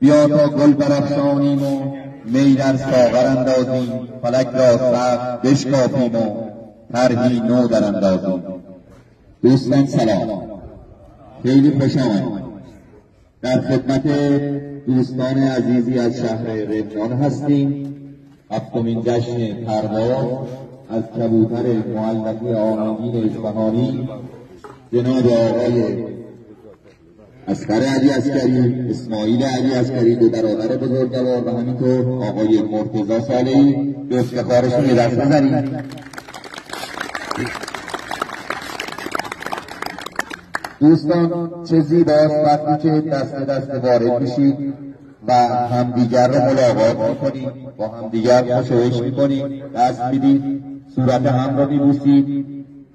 بیا تا گل برافشانیم و می در ساغر اندازیم، فلک را سقف بشکافیم و طرحی نو در اندازیم. دوستان سلام، خیلی خوش آمدید. در خدمت دوستان عزیزی از شهر رفنان هستیم. هفتمین جشن پرواز از کبوتر معلق آهنگین اصفهانی جناب آقای اصغر علی عسکری، اسماعیل علی عسکری، دو برادر بزرگوار، و همینطور آقای مرتضی صالحی، به افتخارشون یه دست بزنید. دوستان چه زیباست وقتی که دست به دست وارد میشید و همدیگر رو ملاقات میکنید، با همدیگر خوشوش میکنید، دست میدید، صورت هم رو میبوسید،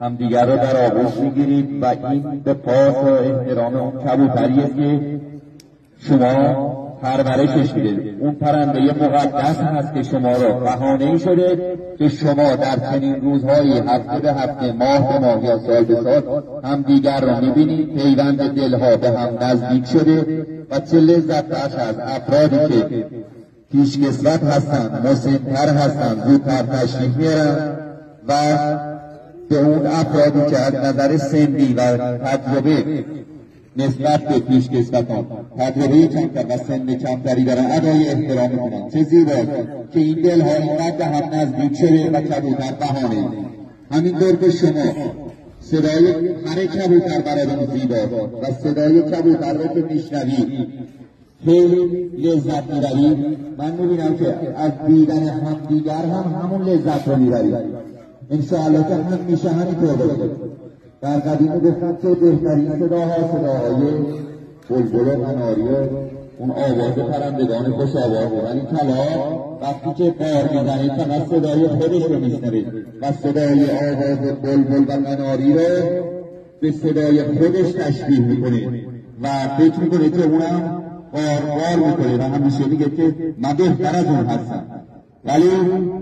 همدیگر رو در آغوش میگیرید و این به پاس و احترام اون کبوتریه که شما پرورشش میدید. اون پرنده مقدس هست که شما را بهانه‌ای شده که شما در چنین روزهای هفته به هفته، ماه به ماه یا سال به سال همدیگر را میبینید. پیوند دلها به هم نزدیک شده و چه لذت بخش از افرادی که پیشکسوت هستند، مسن‌تر هستند، زودتر تشریف میارن و به اون افرادی که از نظر سنی و تجربه نسبت به پیشکسوتان تجربه کمتر و سن کمتری دارن ادای احترام میکنن. چه زیباست که این دلها اینقدر هم نزدیک شده و کبوتر بهانه. همینطور که شما صدای هر کبوتر براتون زیباست و صدای کبوتر رو که میشنوید خیلی لذت میبرید. من میبینم که از دیدن همدیگر هم همون لذت رو میبرید. انشاءالله که همیشه همینطور باشه. در قدیم گفتن که بهترین صداها صداهای بلبل و قناری و اون آواز پرندگان خوش آواز، ولی کلاغ وقتی که بار میزنه فقط صدای خودش رو میشنوید و صدای آواز بلبل و قناری رو به صدای خودش تشبیه میکنه و فکر میکنه که اونم بار میکنه و همیشه میگه که من بهتر از اون هستم. ولی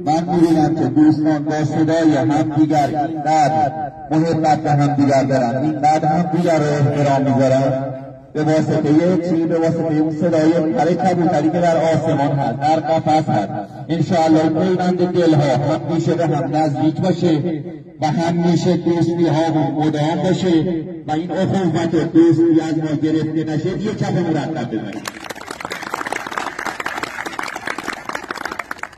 من می‌بینم که دوستان با صدای همدیگر اینقدر محبت به همدیگر دارن، اینقدر همدیگر رو احترام می‌ذارن به واسطه چی؟ به واسطه اون صدای پر کبوتری که در آسمان هست، در قفس هست. انشاءالله پیوند دلها همیشه به هم نزدیک باشه و همیشه دوستی ها مدام باشه و این اخوت و دوستی از ما گرفته نشه. یه کف مرتب بزنید.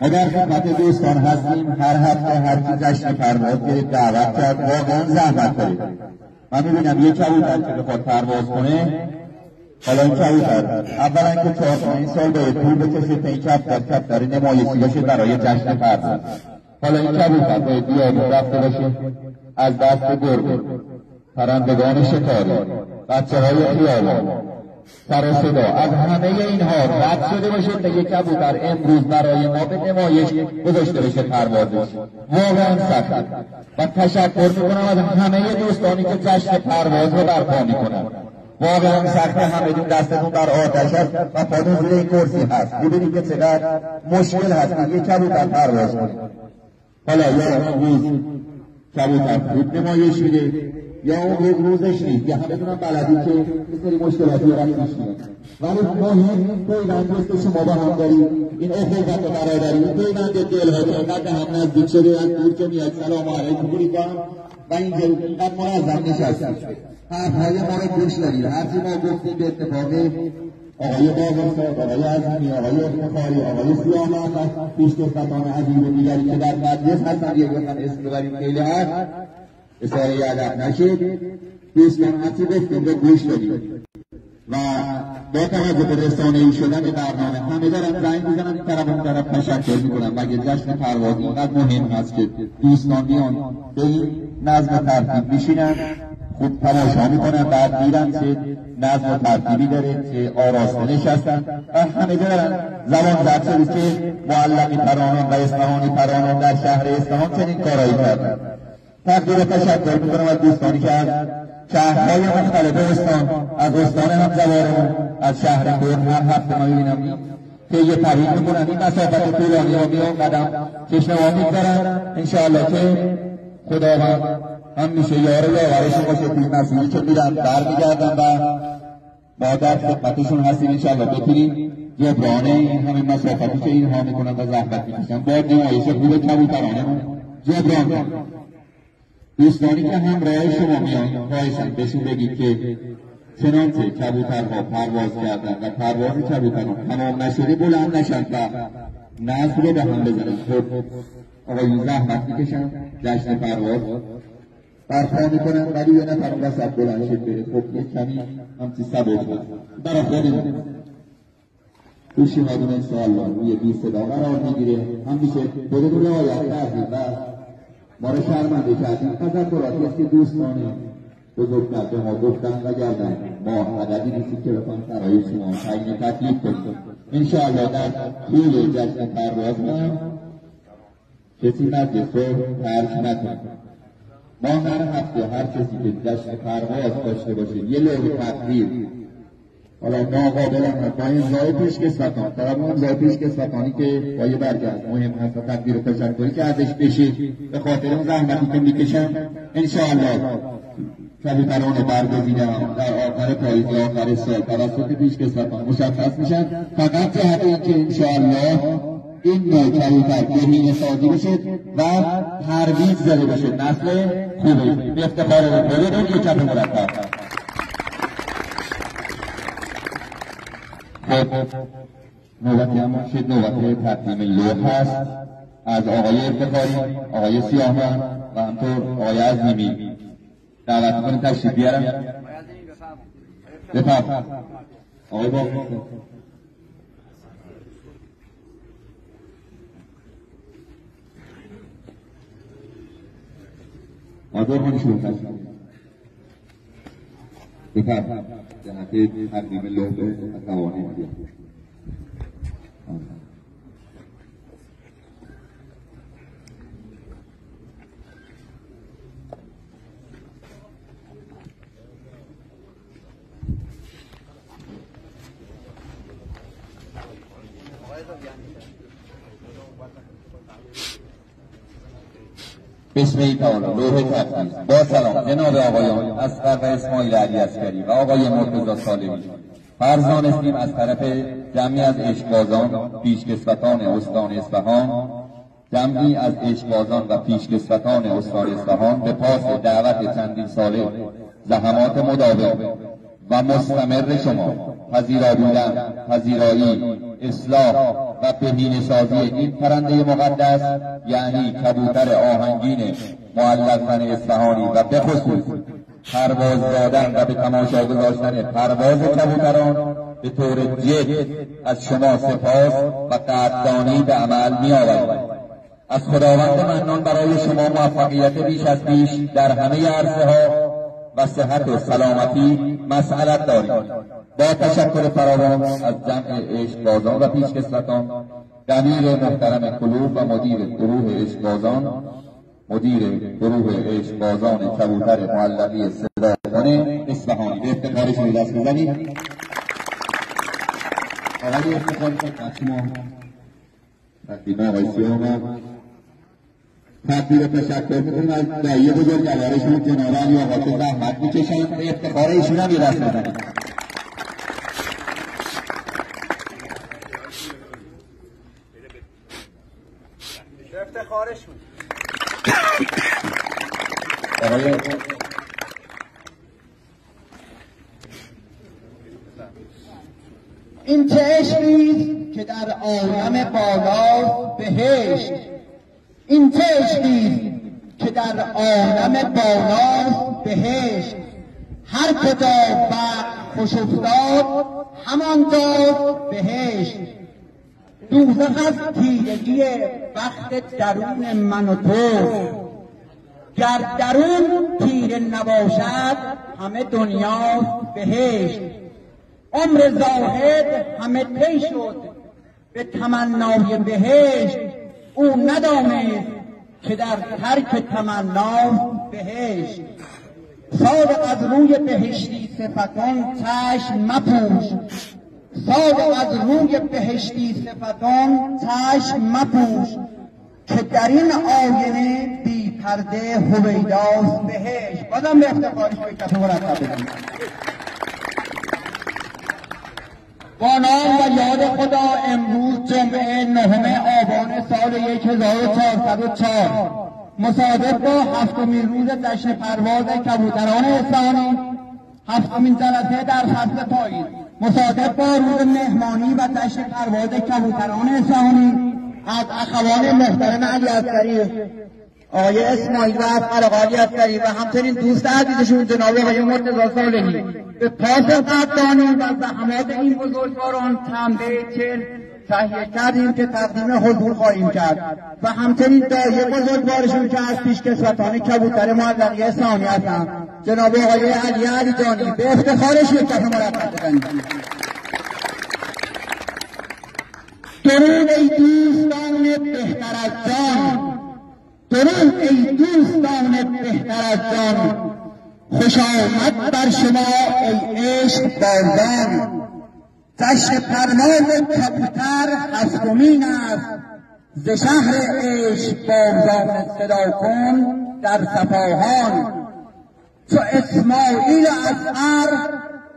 ما در خدمت دوستان هستیم. هر هفته هر کی جشن پرواز گرفت دعوت کرد، واقعا زحمت دارید. من میبینم یک کبوتر که بخواد پرواز کنه، حالا این کبوتر اولا که 4-5 سال باید طول بکشه تا این کبوتر نمایشی باشه برای جشن پرواز. حالا این کبوتر باید بیابون رفته باشه، از دست گربه، پرندگان شکاری، بچه‌های خیابان، سر و صدا، از همه اینها رد شده باشه تا یک کبوتر امروز برای ما به نمایش گذاشته بشه پروازش. واقعا سخت و تشکر میکنم از همه دوستانی که جشن پرواز رو برپا میکنن. واقعا سخت، همه دستتون در آتش هست و پاتون زیر این کرسی هست. ببینید که چقدر مشکل هست که یک کبوتر پرواز کنید. حالا یا اون روز کبوتر خوب نمایش میده یا اون روزش نیست، یا همه دونم بلدی که بسیاری مشکلاتی رو پیش میاد. ولی مهم پیوندی که شما با هم دارید، این اخوت و برادری، این پیوند دلها که اینقدر هم نزدیک شده، از دور که میاد سلام علیکم میگید و اینجا اینقدر منظم نشستید، حرفهای ما رو گوش دارید. هرچی ما گفتیم به اتفاق آقای بازرسان، آقای عظیمی، آقای افتخاری، آقای سیاه‌ماه و پیشکسوتان عزیز و دیگری که در مجلس هستند، یک وقت اسم ببریم خیلی هست، اصاره ادب نشید. دوستان هرچی گفتیم به گوش دارید و با توجه به رسانه‌ای شدن برنامه همه دارن زنگ میزنن، این طرف اون طرف تشکر میکنن. مگه جشن پرواز اینقدر مهم هست که دوستان بیان به این نظم و ترتیب میشینن، خوب تماشا میکنن، بعد میرن چه نظم و ترتیبی داره، چه آراسته نشستن و همه دارن زبان زد شدید که معلقی پرانان و اصفهانی پرانان در شهر اصفهان چنین کارایی کردن. تقدیر و تشکر میکنم از دوستانی که از شهرهای مختلف استان، از استان همزوارمون، از شهر کرد هر هفته ما میبینم که یه پرید میکنن. این مسافت طولانی ها میان قدم چشمه میگذارن. انشاءالله که خداوند همیشه یار و یاورشون باشه توی مسیحی که میرن برمیگردن و ما در خدمتشون هستیم انشاءالله بتونیم جبران این همه مسافتی که اینها میکنن و زحمت میکشن با نمایش خوب کبوترانمون جبران کنیم. دوستانی که همراه شما میان خواهشن بهشون بگید که چنانچه کبوترها پرواز کردن و پرواز کبوترها تمام نشده بلند نشن و نسل رو به هم بزنن. خب آقایون زحمت میکشن جشن پرواز برپا میکنن ولی یه نفر وسط بلند شد بره. خب یک کمی همچی سبک هست برای خودمون پیشنهادم انشاءالله روی بی صدا قرار میگیره. همیشه خودتون رعایت کردید و ما رو شرمنده کردیم. تذکراتی است که دوستان بزرگتر به ما گفتن و گردن ما عددی نیستیم که بخواهیم برای شما تعیین تکلیف کنیم. انشاءالله در طول جشن پرواز ما کسی مجلس رو ترک نکنه. ما هر هفته هر کسی که جشن پرواز داشته باشه یه لوح تقدیر، حالا ناقابل هم با امضای پیشکسوتان، طبعا امضای پیشکسوتانی که با یه برگرد مهم هست و تقدیر و تشکری که ازش بشه به خاطر اون زحمتی که میکشن انشاءالله کبوتران برگزیده‌ها در آخر پاییز یا آخر سال توسط پیشکسوتان مشخص میشن. فقط جهت اینکه انشاءالله این نوع کبوتر بهینه سازی بشه و ترویج زده بشه، نسل خوبه. به افتخار رو یک کف مرتب. خب نوبتی هم شد نوبت تقدیم لوح هست از آقای افتخاری، آقای سیاهان و همطور آقای عظیمی. دعوت میکنیم تشریف بیارم. بفرم آقای باقی آدار هانی شروع تشریف بفرم جهت تقدیم لوح به توانه بیارم. بسم الله تعالی. لوح تقدیر. با سلام جناب آقایان اصغر و اسماعیل علی عسکری و آقای مرتضی سالمی، فرزانستیم از طرف جمعی از عشقبازان پیشکسوتان استان اصفهان، جمعی از عشقبازان و پیشکسوتان استان اصفهان به پاس دعوت چندین ساله زحمات مداوم و مستمر شما پذیرا بودن، پذیرایی، اصلاح و بهینه‌سازی این پرنده مقدس یعنی کبوتر آهنگین معلق زن اصفهانی و به خصوص پرواز دادن و به تماشا گذاشتن پرواز کبوتران به طور جد از شما سپاس و قدردانی به عمل می‌آوریم. از خداوند منان برای شما موفقیت بیش از پیش در همه عرصه‌ها و صحت و سلامتی مسئلت داریم. با تشکر فراوان از جمع عشقبازان و پیشکسوتان، دبیر محترم کلوب و مدیر گروه عشقبازان، کبوتر معلقی صداخانه اصفهانی، به افتخارشون دست بزنید. آقای افتخاری شما تقدیم آقای سیاهان تقدیر و تشکر میکنیم از دایی بزرگوارشون جناب علی آقا که زحمت میکشن. به افتخار ایشون هم یه دست بزنید. افتخارشون آقای این چشمی که در عالم بالا بهشت، این چشمی که در عالم بالا بهشت، هر کجا وقت خوش افتاد همانجا بهشت. دوزخ از تیرگی وقت درون من و تو، گر درون تیره نباشد همه دنیا بهشت. عمر زاهد همه طی شد به تمنای بهشت، او ندانست که در ترک تمنا بهشت. صادق از روی بهشتی صفتان چشم مپوش، صادق از روی بهشتی صفتان چشم مپوش، که در این آینه بی پرده هویداست بهشت. بازم به افتخارش به کف مرتب بزنید. با نام و یاد خدا امروز جمعه 9 آبان سال 1404 مصادف با 7مین روز جشن پرواز کبوتران اصفهانی، 7مین جلسه در فصل پاییز، مصادف با روز مهمانی و جشن پرواز کبوتران اصفهانی از اخوان محترم علی عسکری، آقای اسماعیل و علی عسکری و همچنین دوست عزیزشون جناب آقای مرتضی صالحی به پاس قدردانی و زحمات این بزرگواران تنبیه تهیه کردیم که تقدیم حضور خواهیم کرد و همچنین دایه بزرگوارشون که از پیشکسوتان کبوتر معلقی اصفهانی هستند جناب آقای علی جانی به افتخارش یک کف مرتب بزنید. درود ای دوستان بهتر از جان، درود ای دوستان بهتر از جان، خوش آمد بر شما ای عشق بازان. جشن پرواز کبوتر 7مین است، ز شهر عشق بازان صدا کن در صفاهان. چو اسماعیل و اصغر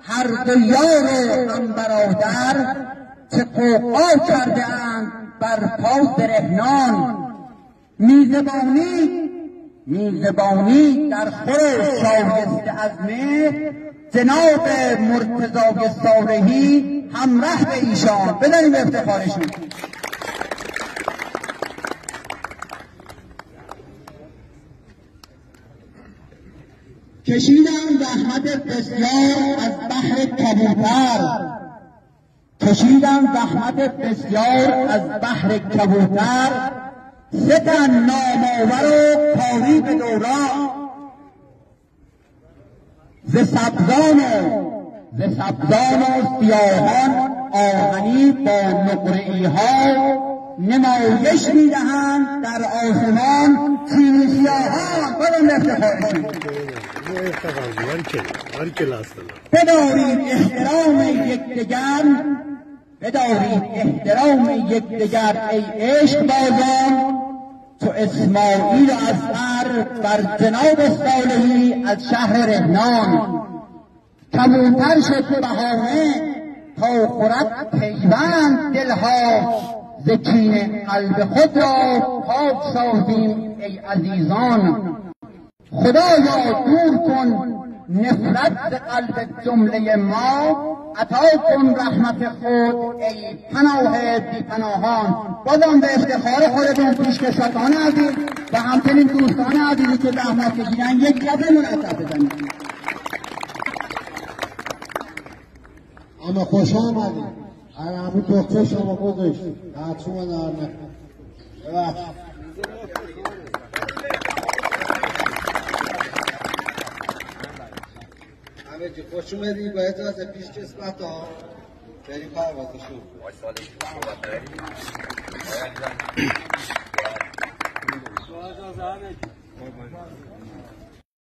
هر دو یار هم برادر، چه قوقا کرده اند بر پا برهنان. میزبانی در خور شایسته از مهر، جناب مرتضی صالحی همراه به ایشان. بزنیم به افتخارشون. کشیدم زحمت بسیار از بحر کبوتر، کشیدم زحمت بسیار از بحر کبوتر، 3 تن نامآور و کاری به دوران. ز سبزان و سیاهان آهنی با نقره‌ای ها، نمایش میدهند در آسمان چینی سیاهان. بدون افتخارشون بدارید احترام یکدیگر، بدارید احترام یکدیگر ای عشق بازان. تو اسماعیل و اصغر بر جناب صالحی از شهر رهنان، کبوتر شد بهانه تا خورد پیوند دلها. ز کین قلب خود را پاک سازیم ای عزیزان. خدایا دور کن نفرت ز قلب جمله ما، عطا کن رحمت خود ای پناه بی پناهان. بازم به افتخار خودتون پیشکسوتان عزیز و همچنین دوستان عزیزی که زحمت کشیدن یک کف مرتب بزنید. اما خوش آمدید. همون دکتر شما گذاشت دهتون رو نرمه ببخشید. همه جی خوش اومدید. با اجازه پیشکسوت ها بریم پروازشون.